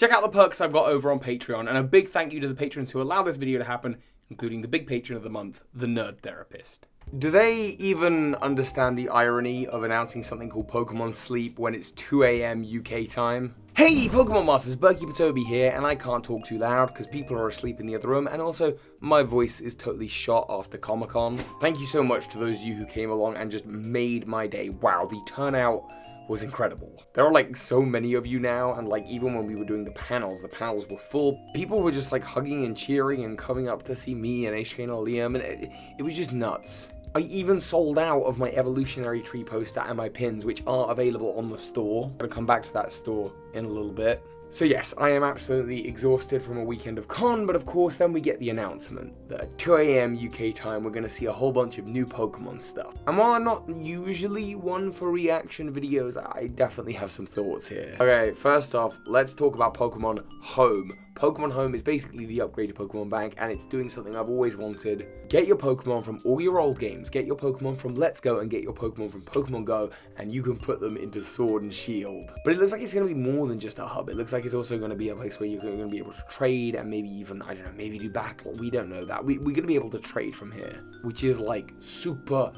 Check out the perks I've got over on Patreon, and a big thank you to the patrons who allow this video to happen, including the big patron of the month, the Nerd Therapist. Do they even understand the irony of announcing something called Pokemon Sleep when it's 2 AM UK time? Hey Pokemon Masters, Burky here, and I can't talk too loud because people are asleep in the other room, and also my voice is totally shot after Comic-Con. Thank you so much to those of you who came along and just made my day. Wow, the turnout was incredible. There are like so many of you now, and like even when we were doing the panels were full. People were just like hugging and cheering and coming up to see me and Ace and Liam, and it was just nuts. I even sold out of my evolutionary tree poster and my pins, which are available on the store. I'm gonna come back to that store in a little bit. So yes, I am absolutely exhausted from a weekend of con, but of course then we get the announcement that at 2 AM UK time we're going to see a whole bunch of new Pokemon stuff. And while I'm not usually one for reaction videos, I definitely have some thoughts here. Okay, first off, let's talk about Pokemon Home. Pokemon Home is basically the upgraded Pokemon Bank, and it's doing something I've always wanted. Get your Pokemon from all your old games, get your Pokemon from Let's Go, and get your Pokemon from Pokemon Go, and you can put them into Sword and Shield. But it looks like it's going to be more than just a hub. It looks like it's also going to be a place where you're going to be able to trade, and maybe even, I don't know, maybe do battle. We don't know that. We're going to be able to trade from here, which is like super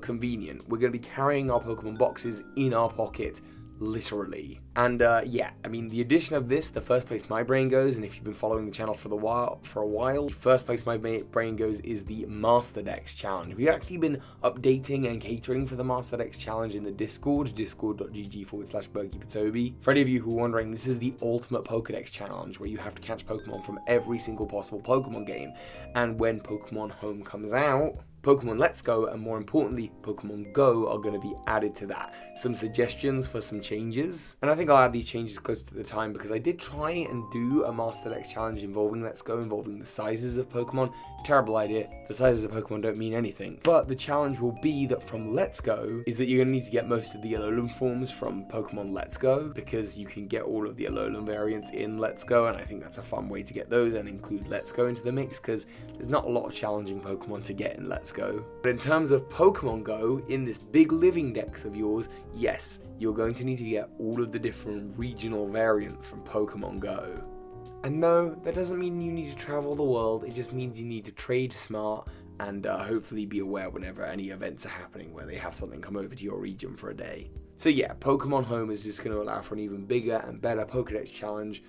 convenient. We're going to be carrying our Pokemon boxes in our pocket, literally. And yeah, I mean, the addition of this, the first place my brain goes, and if you've been following the channel for a while, the first place my brain goes is the Master Dex Challenge. We've actually been updating and catering for the Master Dex Challenge in the Discord, discord.gg/BurkyPatobi. For any of you who are wondering, this is the ultimate Pokedex Challenge, where you have to catch Pokemon from every single possible Pokemon game. And when Pokemon Home comes out, Pokemon Let's Go, and more importantly, Pokemon Go are going to be added to that. Some suggestions for some changes, and I think I'll add these changes close to the time because I did try and do a Master Dex challenge involving Let's Go, involving the sizes of Pokemon. Terrible idea. The sizes of Pokemon don't mean anything. But the challenge will be that from Let's Go is that you're going to need to get most of the Alolan forms from Pokemon Let's Go, because you can get all of the Alolan variants in Let's Go, and I think that's a fun way to get those and include Let's Go into the mix, because there's not a lot of challenging Pokemon to get in Let's Go. But in terms of Pokemon Go, in this big living dex of yours, yes, you're going to need to get all of the different regional variants from Pokemon Go. And no, that doesn't mean you need to travel the world, it just means you need to trade smart and hopefully be aware whenever any events are happening where they have something come over to your region for a day. So yeah, Pokemon Home is just going to allow for an even bigger and better Pokedex challenge.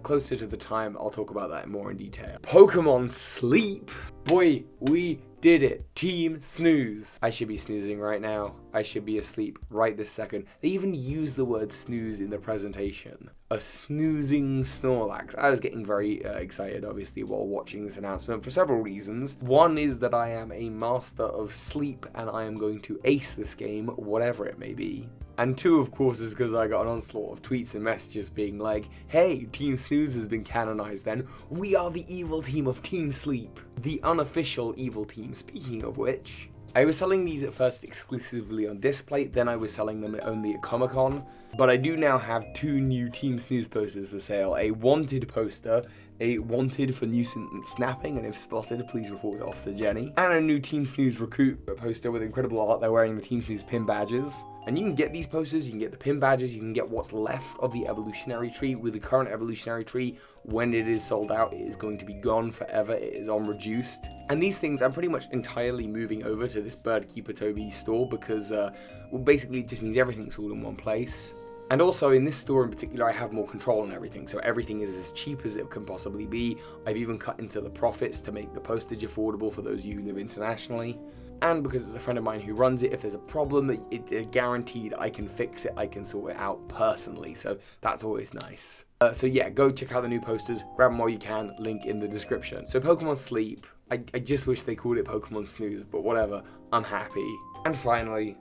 Closer to the time, I'll talk about that more in detail. Pokemon Sleep! Boy, we did it. Team Snooze. I should be snoozing right now. I should be asleep right this second. They even use the word snooze in the presentation. A snoozing Snorlax. I was getting very excited, obviously, while watching this announcement for several reasons. One is that I am a master of sleep, and I am going to ace this game, whatever it may be. And two, of course, is because I got an onslaught of tweets and messages being like, hey, Team Snooze has been canonized then. We are the evil team of Team Sleep. The unofficial evil team. Speaking of which, I was selling these at first exclusively on display, then I was selling them only at Comic-Con. But I do now have two new Team Snooze posters for sale. A wanted poster, a wanted for nuisance snapping, and if spotted, please report to Officer Jenny. And a new Team Snooze recruit poster with incredible art. They're wearing the Team Snooze pin badges. And you can get these posters, you can get the pin badges, you can get what's left of the evolutionary tree. With the current evolutionary tree, when it is sold out, it is going to be gone forever. It is on reduced. And these things I'm pretty much entirely moving over to this Birdkeeper Toby store because, well, basically it just means everything's all in one place. And also in this store in particular, I have more control on everything, so everything is as cheap as it can possibly be. I've even cut into the profits to make the postage affordable for those of you who live internationally. And because it's a friend of mine who runs it, if there's a problem, it's guaranteed I can fix it, I can sort it out personally, so that's always nice. So yeah, go check out the new posters, grab them while you can, link in the description. So Pokemon Sleep, I just wish they called it Pokemon Snooze, but whatever, I'm happy. And finally,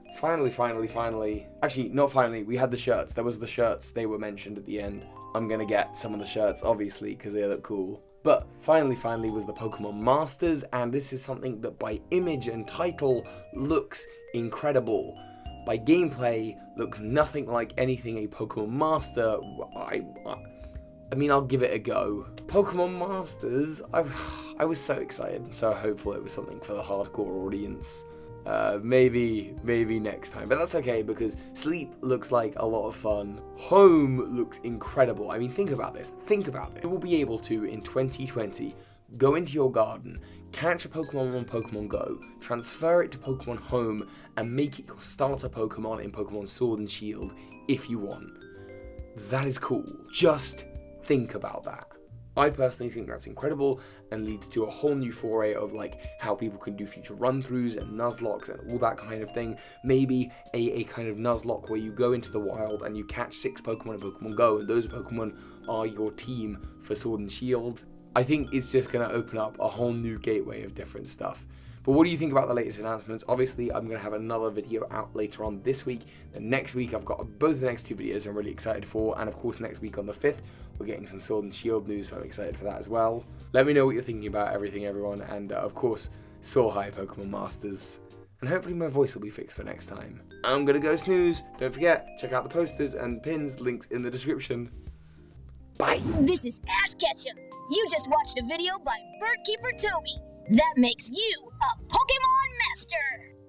actually not finally, we had the shirts. There was the shirts, they were mentioned at the end. I'm gonna get some of the shirts, obviously, because they look cool. But finally was the Pokemon Masters, and this is something that by image and title looks incredible. By gameplay, looks nothing like anything a Pokemon Master, I mean, I'll give it a go. Pokemon Masters, I was so excited, so hopeful it was something for the hardcore audience. Maybe next time, but that's okay because Sleep looks like a lot of fun. Home looks incredible. I mean, think about this. You will be able to, in 2020, go into your garden, catch a Pokemon on Pokemon Go, transfer it to Pokemon Home, and make it your starter Pokemon in Pokemon Sword and Shield if you want. That is cool. Just think about that. I personally think that's incredible and leads to a whole new foray of like how people can do future run-throughs and Nuzlocks and all that kind of thing. Maybe a kind of Nuzlocke where you go into the wild and you catch 6 Pokemon in Pokemon Go, and those Pokemon are your team for Sword and Shield. I think it's just going to open up a whole new gateway of different stuff. But what do you think about the latest announcements? Obviously, I'm going to have another video out later on this week. Then next week, I've got both the next 2 videos I'm really excited for. And of course, next week on the 5th, we're getting some Sword and Shield news, so I'm excited for that as well. Let me know what you're thinking about everything, everyone. And of course, soar high, Pokemon Masters. And hopefully my voice will be fixed for next time. I'm going to go snooze. Don't forget, check out the posters and pins, links in the description. Bye. This is Ash Ketchum. You just watched a video by Birdkeeper Toby. That makes you a Pokemon Master!